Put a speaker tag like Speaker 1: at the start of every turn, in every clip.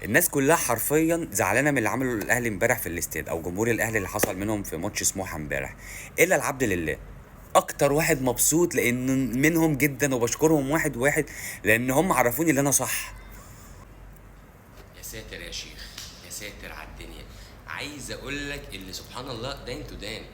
Speaker 1: الناس كلها حرفيا زعلانه من اللي عمله الاهلي امبارح في الاستاد، او جمهور الاهلي اللي حصل منهم في ماتش سموحه امبارح، الا العبد لله. اكتر واحد مبسوط لان منهم جدا، وبشكرهم واحد واحد لان هم عرفوني ان انا صح.
Speaker 2: يا ساتر يا شيخ، يا ساتر على الدنيا. عايز اقول لك اللي سبحان الله دين تو دين.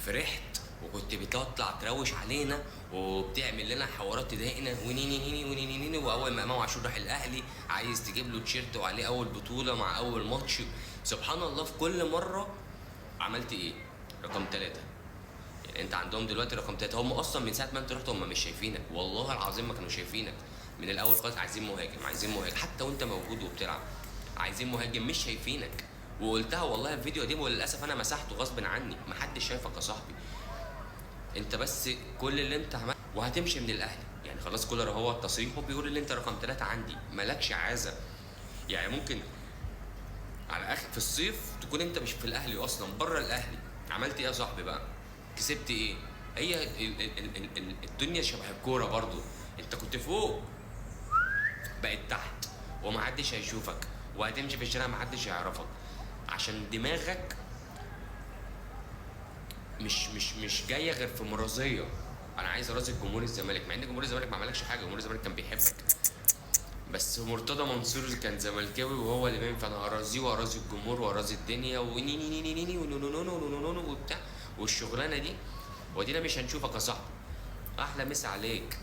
Speaker 2: فرحت وكنت بتطلع تروش علينا وبتعمل لنا حوارات تضايقنا ونيني ونيني، واول ما امام عاشور راح الاهلي عايز تجيب له تيشيرت وعليه اول بطوله مع اول ماتش. سبحان الله في كل مره عملت ايه؟ رقم ثلاثة. يعني انت عندهم دلوقتي رقم ثلاثة، هم اصلا من ساعه ما انت رحت هم مش شايفينك، والله العظيم ما كانوا شايفينك. من الاول خالص عايزين مهاجم، عايزين مهاجم، حتى وانت موجود وبتلعب عايزين مهاجم، مش شايفينك. وقلتها والله الفيديو دي، وللاسف انا مسحته غصب عني، محدش شايفك يا صاحبي. انت بس كل اللي انت عملته وهتمشي من الاهلي، يعني خلاص كولر هو تصريحه بيقول ان انت رقم ثلاثة عندي، مالكش عازه. يعني ممكن على اخر في الصيف تكون انت مش في الاهلي اصلا، بره الاهلي. عملت ايه يا صاحبي بقى؟ كسبت ايه؟ هي الدنيا شبه الكوره برضو. انت كنت فوق بقت تحت، ومحدش هيشوفك، وهتمشي في الشارع محدش هيعرفك، عشان دماغك مش جايه غير في مرضيه. انا عايز ارازي جمهور الزمالك، مع ان جمهور الزمالك ما عملكش حاجه، جمهور الزمالك كان بيحبك، بس مرتضى منصور كان زملكاوي وهو اللي باين، فانا ارازيه وارازي الجمهور وارازي الدنيا ونيني وبتاع والشغلانه دي. ودينا مش هنشوفك يا صاحبي. احلى مسا عليك.